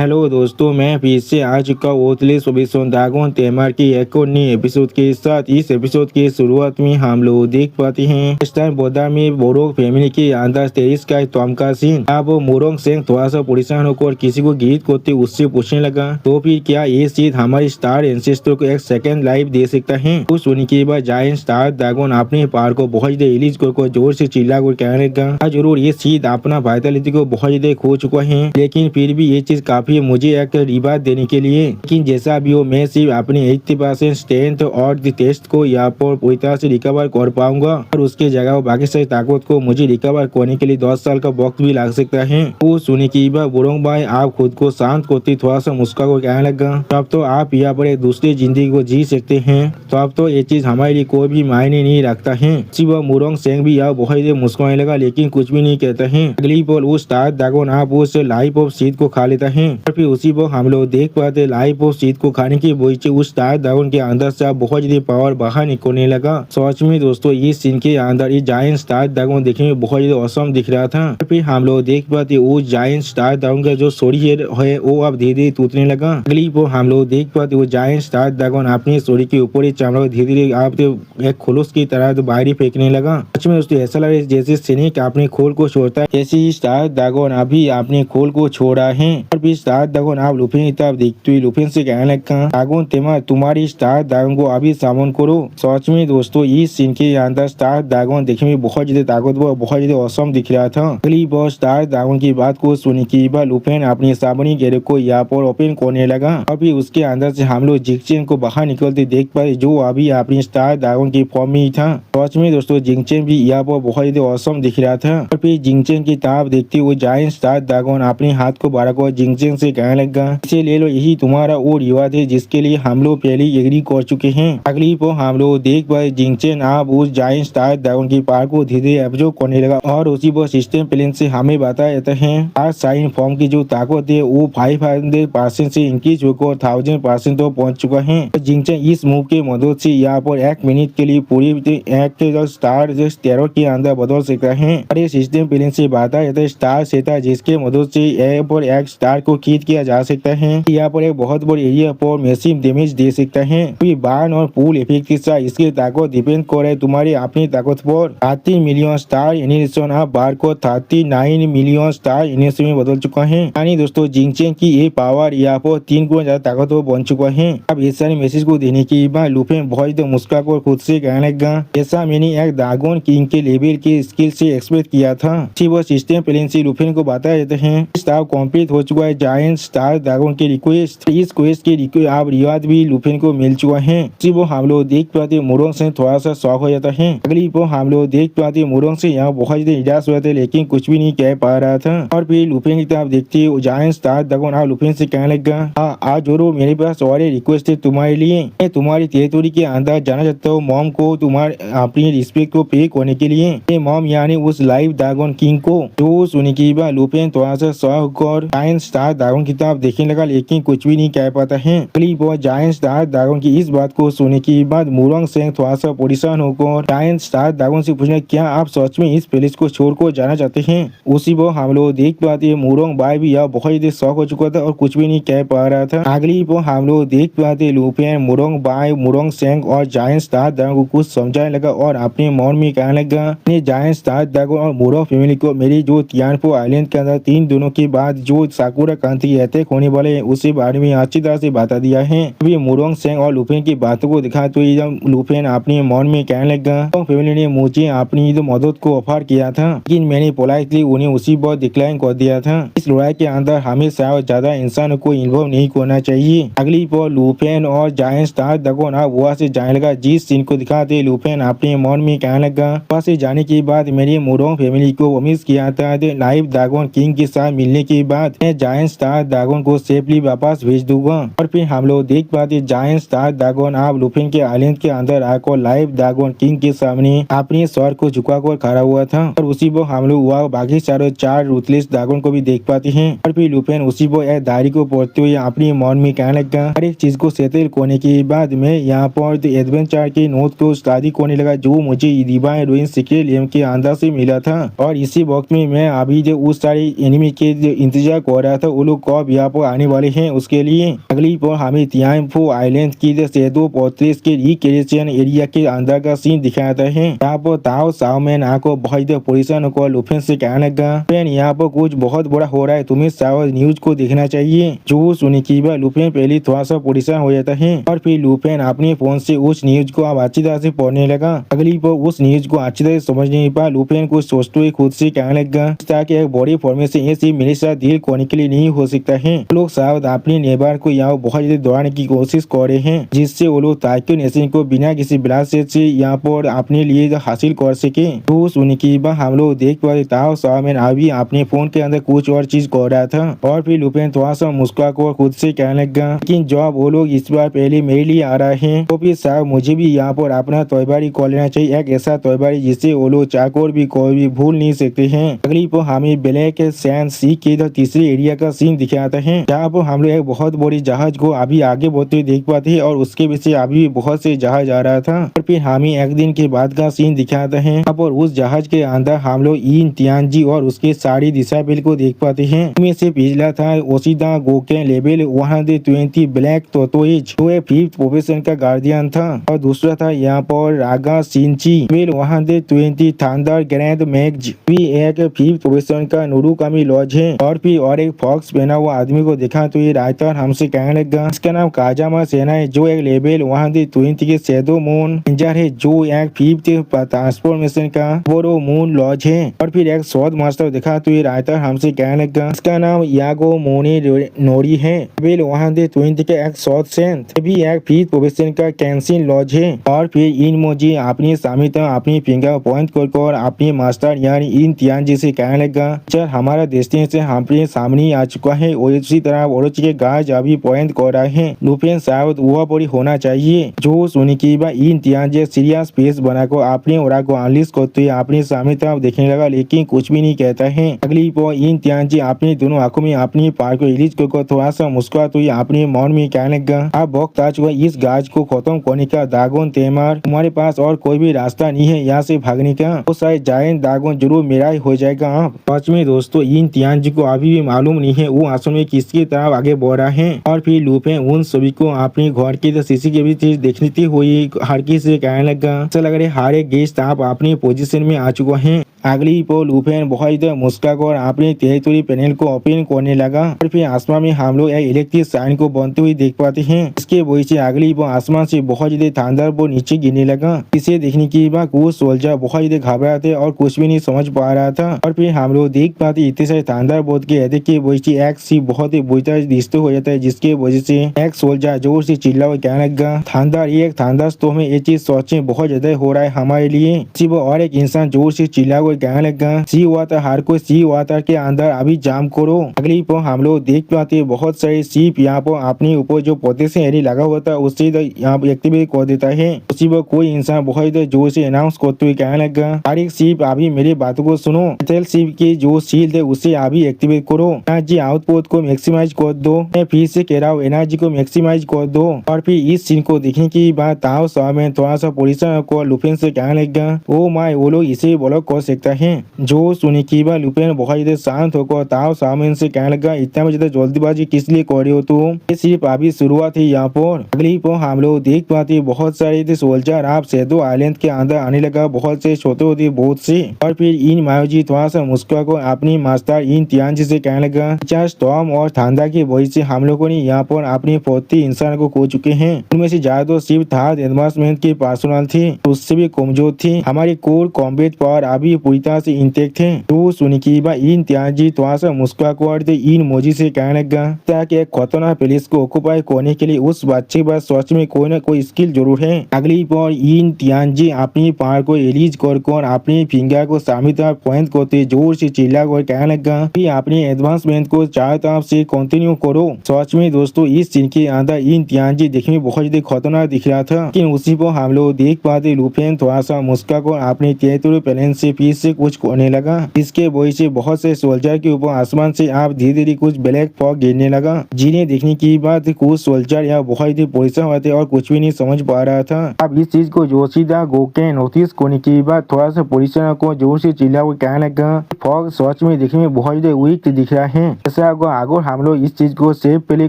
Hello दोस्तों, मैं फिर से आ चुका ओतले सोबिसोन दागोन तेमार की एक और नई एपिसोड के साथ। इस एपिसोड की शुरुआत में हम लोग देख पाते हैं स्टार बोदा में बोरोंग फैमिली के अंदर 23 का तोम का सीन। अब मोरोंग सेंग थोड़ा सा परेशान होकर किसी को गीत करते उससे पूछने लगा, तो फिर क्या ये चीज हमारे स्टार एंसेस्टर को एक सेकंड लाइफ दे सकता है। कुछ सुनने के बाद जायंट स्टार दागोन अपने पार को बहुत ज्यादा रिलीज कर जोर से चिल्ला कर कहने लगा, जरूर ये चीज अपना वाइटलिटी को बहुत ज्यादा खो चुका है, लेकिन फिर भी ये चीज काफी मुझे एक रिवार्ड देने के लिए। लेकिन जैसा भी हो, मैं सिर्फ अपने 80% स्ट्रेंथ और टेस्ट को यहाँ पर पूरी तरह से रिकवर कर पाऊंगा और उसके जगह बाकी सारी ताकत को मुझे रिकवर करने के लिए 10 साल का वक्त भी लग सकता है। वो सुनी की बात बोरोंग भाई आप खुद को शांत करते थोड़ा सा मुस्का को कहने लगा, तब तो आप यहाँ पर एक दूसरी जिंदगी को जी सकते हैं, तो अब तो ये चीज हमारे लिए कोई भी मायने नहीं रखता है। सिवा मोरोंग सेंग भी यहाँ बहुत देर मुस्कुराने लगा, लेकिन कुछ भी नहीं कहता है। अगली पल उस स्टार दागोन आप उस लाइफ ऑफ सीट को खा लेता है और फिर उसी पर हम लोग देख पाते लाइफ ऑफ सीट को खाने की वजह से उस स्टार दागोन के अंदर से बहुत ज्यादा पावर बाहर निकलने लगा। सच में दोस्तों, इस सीन के अंदर ये जायंट स्टार दागोन देखने में बहुत ज्यादा औसम दिख रहा था। फिर हम लोग देख पाते वो जायंट स्टार दागोन का जो सोरी है वो अब धीरे धीरे टूटने लगा। अगली पर हम लोग देख पाते वो जायंट स्टार दागोन अपनी सोरी के ऊपर चमड़ा धीरे धीरे आप एक खुलूस की तरह बाहर फेंकने लगा। सच में दोस्तों ऐसा लग रहा है जैसे सैनिक अपने खोल को छोड़ता है, ऐसे ही स्टार दागोन अभी अपने खोल को छोड़ा है। और फिर स्टार दागोन आप लुफिन की तरफ देखते हुए लुफिन से कहने लगा, दागोन तेमा तुम्हारी स्टार दागोन को अभी सामन करो। सच में दोस्तों इस सीन के अंदर स्टार दागोन देखने में बहुत ज्यादा ताकतवर बहुत ज्यादा औसम दिख रहा था। अगली बार स्टार दागोन की बात को सुनने के बाद लुफिन अपनी सामने गैरेज को यहाँ पर ओपन करने लगा और फिर उसके अंदर से हम लोग जिंगचेन को बाहर निकलते देख पाए, जो अभी अपनी स्टार दागोन की फॉर्म में ही था। सच में दोस्तों जिंगचेन भी यहाँ पर बहुत ज्यादा औसम दिख रहा था। और फिर जिंगचेन की तरफ देखते हुए जायंट स्टार दागोन अपने हाथ को बढ़ाकर जिंगचेन से कहने लगा, इसे ले लो, यही तुम्हारा वो रिवाज है जिसके लिए हम लोग पहले एग्री कर चुके हैं। अगली पर हम लोग देख पाए जिंगचेन आप उस जायंट स्टार दागोन की पावर को धीरे धीरे एब्जॉर्ब करने लगा और उसी पर सिस्टम प्लेन से हमें बताया जाता है आज साइन फॉर्म की जो ताकत है वो 500% से इंक्रीज होकर 1000% तो पहुंच चुका है। जिंगचेन इस मूव के मदद से यहाँ पर 1 मिनट के लिए पूरी एक स्टार टेरर के अंदर बदल सकता है। और ये सिस्टम प्लेन से बताया जाता है स्टार सेता जिसके मदद से यहाँ पर एक स्टार को खींच किया जा सकता है। यहाँ पर एक बहुत बड़ी एरिया पर मैसिव डैमेज दे सकता है। फिर बार्न और पूल इफेक्ट के साथ इसकी ताकत डिपेंड करे तुम्हारी अपनी ताकत पर। 30 मिलियन स्टार इनिशिएशन अब बार को 39 मिलियन स्टार इनिशिएशन में बदल चुका है। यानी दोस्तों जिंगचेन की ये पावर यहाँ पर 3 गुना ज्यादा ताकतवर बन चुका है। अब इस सारे मैसेज को देने के बाद लुफिन बहुत मुस्कुराकर खुद से कहने लगा, ऐसा मैंने एक दागोन किंग के लेवल की स्किल से एक्सपेक्ट किया था। वो सिस्टम प्लेन से लुफिन को बताया जाता है स्टार कंप्लीट हो चुका है जायंट स्टार दागोन के रिक्वेस्ट। इस क्वेस्ट के रिक्वेस्ट आप रिवाज भी लुफिन को मिल चुका है। वो हम लोग देख पाते मोरोंग से थोड़ा सा शौक हो जाता है। अगली वो हम लोग देख पाते मोरोंग से यहाँ बहुत ज्यादा निराश हुआ था, लेकिन कुछ भी नहीं कह पा रहा था। और फिर लुफिन की तरफ देखते जायंट स्टार दागोन आप लुफिन से कहने लगा, हाँ आज जरूर मेरे पास और रिक्वेस्ट है तुम्हारे लिए। मैं तुम्हारी टेरिटोरी के अंदर जाना चाहता हूँ मॉम को तुम्हारे अपनी रिस्पेक्ट को पे करने के लिए। मॉम यानी उस लाइव दागोन किंग को। तो सुनी की बात लुफिन थोड़ा सा शौक और जायंट स्टार दागोन की तरफ देखने लगा, लेकिन कुछ भी नहीं कह पाता है। अगली बार जायंट स्टार दागोन की इस बात को सुनने के बाद मोरोंग सेंग थोड़ा सा परेशान होकर जायंट स्टार दागोन से पूछना, क्या आप सच में इस पैलेस को छोड़कर जाना चाहते हैं। उसी पर हम लोग देख पाते हैं मोरोंग भाई भी यह बहुत ज्यादा शौक हो चुका था और कुछ भी नहीं कह पा रहा था। अगली पर हम लोग देख पाते लुफिन मोरोंग भाई मोरोंग सेंग और जायंट स्टार दागोन को कुछ समझाने लगा और अपने मन में कहने लगा, जायंट स्टार दागोन और मोरोंग फैमिली को मेरी जो तियानफो आइलैंड के अंदर 3 दिनों के बाद जो साकुरा क्रांति अटैक होने वाले हैं उसी बारे में अच्छी तरह से बता दिया है। अभी मोरोंग सेंग और लुफिन की बातों को दिखा तो लुफिन अपने मन में कहने लगा, फैमिली ने मुझे अपनी मदद को ऑफर किया था, लेकिन मैंने पोलाइटली उन्हें उसी पर डिक्लाइन कर दिया था। इस लड़ाई के अंदर हमें शायद ज्यादा इंसानों को इन्वॉल्व नहीं करना चाहिए। अगली पर लुफिन और जायंट स्टार दागोन वहाँ से जाने लगा। जिस सीन को दिखाते लुफिन अपने मन में कहने लगा, वहाँ से जाने के बाद मेरी मोरोंग फैमिली को प्रॉमिस किया था लाइव दागोन किंग के साथ मिलने के बाद मैं जायंट स्टार दागोन को सेफली वापस भेज दूंगा। और फिर हम लोग देख पाते जायंट स्टार दागोन आप लुफिन के आइलैंड के अंदर आकर लाइव दागोन किंग के सामने अपने सर को झुकाकर खड़ा हुआ था। और उसी पर हम लोग वह बाकी सारे 4 रूथलेस दागोन को भी देख पाते हैं। और फिर लुफिन उसी पर एक डायरी को पढ़ते हुए अपने मन में कहने लगा, हर एक चीज को सेटल करने के बाद मैं यहाँ पर एडवेंचर के नोट को स्टडी करने लगा जो मुझे डिवाइन रूइन सीक्रेट लेम के अंदर से मिला था। और इसी वक्त में मैं अभी जो उस सारे एनिमी के जो इंतजार कर रहा था वो लोग कब यहाँ पर आने वाले हैं उसके लिए। अगली पर हमें तियानफो आइलैंड की शेडो पोर्ट्रेस के रिक्रिएशन एरिया के अंदर का सीन दिखाता है। यहाँ पर ताओ साओमैन को बहुत पोजिशन को लुफेन से कहने लगा, फ्रेंड यहाँ पर कुछ बहुत बड़ा हो रहा है, तुम्हें शायद न्यूज को देखना चाहिए। जो सुनी की बात लुफेन पहले थोड़ा सा पोजिशन हो जाता है और फिर लुफेन अपने फोन से उस न्यूज को अब अच्छी तरह से पढ़ने लगा। अगली पर उस न्यूज को अच्छी तरह से समझ नहीं पा लुफेन को सोचते हुए खुद से कहने लगा, ताकि एक बड़ी फॉर्मेशन ये सिर्फ मेरे साथ डील करने के लिए नहीं हो सकता है। लोग शायद अपने नेबर को यहाँ बहुत ज्यादा दौड़ाने की कोशिश कर रहे हैं, जिससे वो लोग ताइक्यू नेशन को बिना किसी ब्लास्ट से यहाँ पर अपने लिए हासिल कर सके। तो सुनी की बात हम लोग देख पाए ताओ साओमैन अभी अपने फोन के अंदर कुछ और चीज कर रहा था और फिर लुफेन थोड़ा सा मुस्कुरा कर खुद से कहने लगा, लेकिन जब वो लोग इस बार पहले मेरे लिए आ रहे हैं तो फिर शायद मुझे भी यहाँ पर अपना तैयारी कर लेना चाहिए, एक ऐसा तैयारी जिससे वो लोग चाकोर भी कोई भी भूल नहीं सकते हैं। अगली पर हमें ब्लैक सैंड सी के तीसरे एरिया का सीन दिखाता है, जहाँ पर हम लोग एक बहुत बड़ी जहाज को अभी आगे बढ़ते हुए देख पाते हैं और उसके पीछे अभी बहुत से जहाज आ रहा था। और फिर हमें एक दिन के बाद का सीन दिखाता है और उस जहाज के अंदर हम लोग इन तियानजी और उसके सारी डिसाइबल को देख पाते हैं। इनमें से पिछला था ओशिदा गोकेन लेवल 120 ब्लैक तोतोइज जो 5th प्रोफेशन का गार्डियन था, और दूसरा था यहाँ पर रागा सिंची लेवल 120 थंडर ग्रैंड मैग्ज भी एक 5th प्रोफेशन का नुरुकामी लॉज है। और फिर और एक फॉक्स पहना हुआ आदमी को देखा तो ये राइटर हमसे कहने लगा, इसका नाम काजामा सेना है जो एक लेवल 120 के शैडो मून रेंजर है जो एक 5th ट्रांसफॉर्मेशन का बोरो मून लॉज है। और फिर एक शॉट मास्टर देखा तो ये राइटर हमसे कहने लगा, इसका नाम यागो मोनी नोरी है, लेवल 120 के एक शॉट सेंट भी एक 5th प्रोफेशन का कैंसिन लॉज है। और फिर इन मोजी अपनी सामिता अपनी फिंगर पॉइंट कर अपने मास्टर यानी इन तियानजी से कहने लगा, चल हमारा डेस्टिनेशन हमारे सामने आ चुका है और इसी तरह ओरोची के गाज अभी पॉइंट कर रहे हैं, लुफेन शायद वह बड़ी होना चाहिए। जो सुनी की बात इन तियानजी सीरियस फेस बनाकर अपने ओरा को अनलिश करते हुए अपने सामने तरफ देखने लगा, लेकिन कुछ भी नहीं कहता है। अगली पर इन तियानजी अपनी दोनों आंखों में अपनी पार को रिलीज कर थोड़ा सा मुस्कुराते हुए अपने मन में कहने लगा, अब वक्त आ चुका इस गाज को खत्म करने का। दागोन तेमार तुम्हारे पास और कोई भी रास्ता नहीं है यहाँ से भागने का, तो शायद जायंट दागोन जरूर मेरा ही हो जाएगा। आप सच में दोस्तों इन तियानजी को अभी भी मालूम नहीं है वो असल में किसकी तरफ आगे बढ़ रहा है। और फिर लुफेन उन सभी को अपने घर की सीसी के भी देखती हुई हर किसी से कहने लगा, ऐसा लग रहा है हर एक गेस्ट आप अपनी पोजीशन में आ चुका है। अगली पर लुफेन बहुत मुस्कुराकर अपने टेरिटरी पैनल को ओपन करने लगा और फिर आसमान में हम लोग एक इलेक्ट्रिक साइन को बनते हुए देख पाते हैं। इसके वजह से अगली पर आसमान से बहुत ज्यादा थंडर वो नीचे गिरने लगा। इसे देखने के बाद कुछ सोल्जर बहुत ज्यादा घबरा थे और कुछ भी नहीं समझ पा रहा था। और फिर हम लोग देख पाते इतने सारे थंडर बोर्ड के एरिया की वजह से एक सी बहुत ही बुरी डिस्टर्ब हो जाता है, जिसके वजह से एक सोल्जर जोर से चिल्ला हुआ कहने लगा, थंडर ये एक थंडर स्टॉर्म है, ये चीज सोचने बहुत ज्यादा हो रहा है हमारे लिए। सिर्फ और एक इंसान जोर से चिल्ला हुआ कहने लगा, सी वाटर हर कोई सी वाटर के अंदर अभी जाम करो। अगली पर हम लोग देख पाते बहुत सारे सीप यहाँ पर अपने ऊपर जो प्रोटेक्शन एरिया लगा हुआ था उससे यहाँ पर एक्टिवेट कर देता है। उसी पर कोई इंसान बहुत जोर से अनाउंस करते हुए कहने लगा, हर एक सीप अभी मेरी बातों को सुनो, एथेल सीप की जो शील्ड है उसे अभी एक्टिवेट करो, एनर्जी आउटपुट को मैक्सिमाइज कर दो, मैं फिर से कह रहा हूँ एनर्जी को मैक्सिमाइज कर दो। और फिर इस सीन को देखने की बात ताओ साओमैन थोड़ा सा पोजीशन को लुफेन से कहने लगा, ओ माय वो लोग इसे ब्लॉक कर सकता है। जो सुनी की बात लुफेन बहुत ज्यादा शांत होकर ताओ साओमैन से कहने लगा, इतना ज्यादा जल्दीबाजी किस लिए कर रहे हो तुम, ये सिर्फ अभी शुरुआत है यहाँ पर। अगली पर हम लोग देख पाते बहुत सारे सोल्जर आप शैडो आइलैंड के अंदर आने लगा, बहुत से छोटे होते बहुत से। और फिर इन मायोजी थोड़ा सा मुस्कुरा को अपनी मास्टर इन तियानजी से कहने लगा, चार स्टॉर्म और ठंडा की वजह से हम लोगों ने यहाँ पर अपनी 40 इंसान को खो चुके हैं, उनमें से ज्यादा सिर्फ थर्ड एडवांसमेंट के पर्सनल थे, उससे भी कमजोर थी, हमारी कोर कॉम्बैट पावर अभी पूरी तरह से इंटेक्ट है। तो सुनी की बात इन तियानजी थोड़ा सा मुस्कुरा कर इन मोजी से कहने लगा, ताकि एक खतरनाक प्लेस को ऑक्युपाई करने के लिए उस बच्चे के पास सच में कोई न कोई स्किल जरूर है। अगली पर इन तियानजी अपनी पावर को रिलीज कर अपनी फिंगर को सामने तरफ पॉइंट करते जोर से चिल्ला कर कहने लगा, कि अपनी एडवांसमेंट को चारों तरफ से कंटिन्यू करो। सच में दोस्तों इस सीन के अंदर इन तियानजी देखने में बहुत ज्यादा खतरनाक दिख रहा था, लेकिन उसी पर हम लोग देख पाते लुफेन थोड़ा सा मुस्कुरा कर अपने टेरिटरी पैलेस से फिर से कुछ होने लगा। इसके वजह से बहुत से सोल्जर के ऊपर आसमान से आप धीरे धीरे कुछ ब्लैक फॉग गिरने लगा, जिन्हें देखने की बात कुछ सोल्जर यहाँ बहुत ही परेशान हुए थे और कुछ भी नहीं समझ पा रहा था। अब इस चीज को योशिदा गोके नोटिस करने की बाद थोड़ा सा परेशान को जोर से चिल्ला हुआ कहने लगा, फॉग सच में देखने में बहुत ही वीक दिख रहा है। ऐसा अगर हम लोग इस चीज को सेफ पहले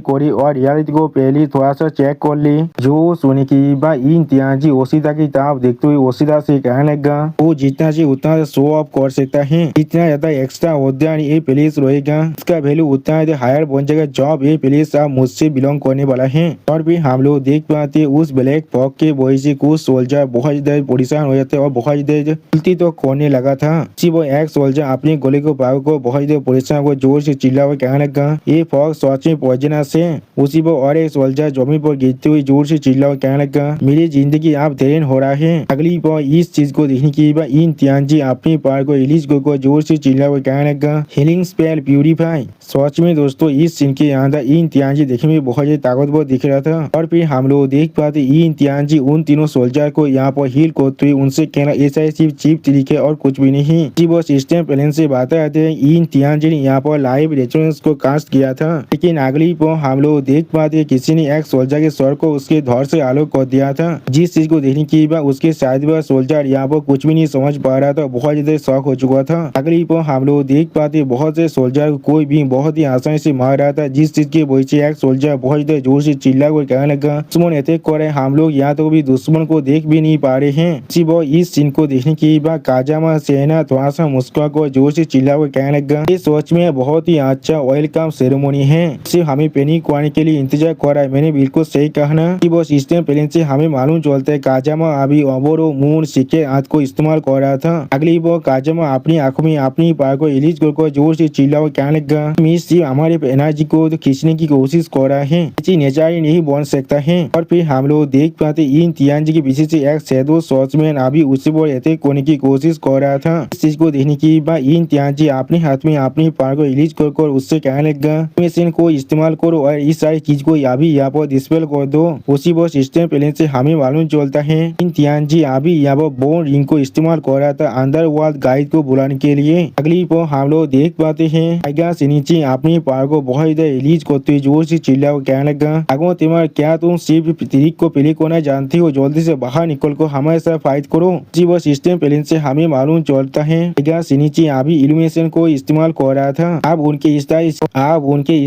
करें और रियलिटी को पहले थोड़ा सा चेक कर ले। जो सुनने की बाद इम्तियाजी योशिदा की तरफ देखते हुए योशिदा से कहने लगा, वो जितना से उतना शो ऑफ कर सकता है, जितना ज्यादा एक्स्ट्रा होता ये प्लेस रहेगा इसका वैल्यू उतना हायर बन जाएगा। जॉब ये प्लेस आप मुझसे बिलोंग करने वाला है। और भी हम लोग देख पाते उस ब्लैक फॉग के वजह से कुछ सोल्जर बहुत ज्यादा परेशान हो जाते और बहुत ज्यादा उल्टी तो खोने लगा था। वो एक सोल्जर अपने गोले को पाव को बहुत ज्यादा परेशान को जोर से चिल्ला हुआ कहने लगा, ये फॉग सच में पॉइजनस है। उसी वो और एक सोल्जर जमीन पर गिरते हुए जोर से चिल्ला हुआ कहने लगा, मेरी जिंदगी आप देर हो रहा है। अगली बार इस चीज को देखने की बाद इम्तियाजी अपनी पार को रिलीज को जोर से चिल्ला हुआ कहने लगा, हीलिंग स्पेल प्यूरिफाई। सच में दोस्तों इस सीन के अंदर इम्तियाजी देखने में बहुत ज्यादा ताकतवर दिख रहा था। और फिर हम लोग देख पाते इम्तियाजी उन तीनों सोल्जर को यहाँ पर हील करते हुए उनसे कहना ऐसा सिर्फ चीप तरीके और कुछ भी नहीं। वो सिस्टम प्लान से बातें आते हैं इम्तियाजी ने यहाँ पर लाइव रेस्टोरेंट को कास्ट किया था, लेकिन अगली पर हम लोग देख पाते किसी ने एक सोल्जर के सर को उसके धौर से आलोक कर दिया था, जिस चीज को देखने की बाद उसके शायद वह सोल्जर यहाँ पर कुछ भी नहीं समझ पा रहा था, बहुत ज्यादा शौक हो चुका था। अगली पर हम लोग देख पाते बहुत से सोल्जर को कोई भी बहुत ही आसानी से मार रहा था, जिस चीज की वजह से एक सोल्जर बहुत ज्यादा जोर से चिल्ला कर कहने लगा, दुश्मन अटैक कर रहे, हम लोग यहाँ तो भी दुश्मन को देख भी नहीं पा रहे हैं। वो इस सीन को देखने के बाद काजामा सेना थोड़ा सा मुस्कुरा को जोर से चिल्ला कर कहने लगा, ये सोच में बहुत ही अच्छा वेलकम सेरेमनी है, सिर्फ हमें पैनिक करने के लिए इंतजार कर रहा है। मैंने बिल्कुल सही कहा ना कि वो सिस्टम प्लान से हमें मालूम चलता है काजामा अभी ओबोरो मून सिक्के हाथ को इस्तेमाल कर रहा था। अगली वो काजामा अपनी आंखों में अपनी पार को रिलीज कर जोर से चिल्ला कर कहने लगा, मिस सिर्फ हमारे एनर्जी को तो खींचने की कोशिश कर रहा है, किसी नेचारी नहीं बन सकता है। और फिर हम लोग देख पाते इम्तियाजी के पीछे से एक शैडो सॉर्ड्समैन अभी उससे वो अटैक करने की कोशिश कर रहा था। इस चीज को देखने की बाद इम्तियाजी अपने हाथ में अपनी पार को रिलीज कर उससे कहने लगा, मशीन को इस्तेमाल करो और इस सारी चीज को अभी यहाँ पर डिस्पेल कर दो। उसी वो सिस्टम प्लान से हमें मालूम चलता है इम्तियाजी अभी यहाँ पर बोन रिंग को इस्तेमाल कर रहा था अंदर वर्ल्ड गाइड को बुलाने के लिए। अगली पर हम लोग देख पाते हैं टाइगर सिनिची अपनी पार को बहुत ज्यादा रिलीज करते हुए जोर से चिल्ला कहने लगा, अगो तिमार क्या तुम सिर्फ ट्रिक को प्ले करना जानती हो, जल्दी से बाहर निकल को हमारे साथ फाइट करो। जी वो सिस्टम प्लान से हमें मालूम चलता है टाइगर सिनिची अभी इल्यूमिनेशन को इस्तेमाल कर रहा था। अब उनके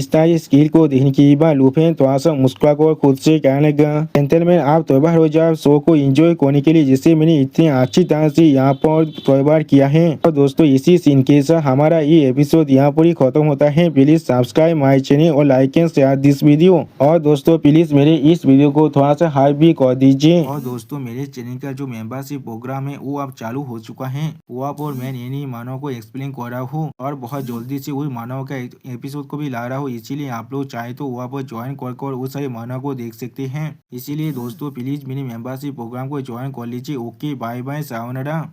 स्टाइल स्किल को देखने की बाद लुफेन थोड़ा सा मुस्कुरा कर खुद से कहने लगा, जेंटलमैन आप तैयार हो जाओ शो को एंजॉय करने के लिए, जिसे मैंने इतनी अच्छी तरह से यहाँ पर तैयार किया है। और दोस्तों इसी सीन के साथ हमारा ये एपिसोड यहाँ पर ही खत्म होता है। प्लीज सब्सक्राइब माई चैनल और like and share this video. और दोस्तों प्लीज मेरे इस वीडियो को थोड़ा सा हाइप भी कर दीजिए। और दोस्तों मेरे चैनल का जो मेंबरशिप प्रोग्राम है वो अब चालू हो चुका है, वो आप और मैं इन्हीं मानव को एक्सप्लेन कर रहा हूँ और बहुत जल्दी से वही मानव का एपिसोड को भी ला रहा हूँ, इसीलिए आप लोग चाहे तो वहाँ पर ज्वाइन कर उस सारे मानव को देख सकते हैं। इसीलिए दोस्तों प्लीज मेरे मेंबरशिप प्रोग्राम को ज्वाइन कर लीजिए। Okay bye bye sayonara.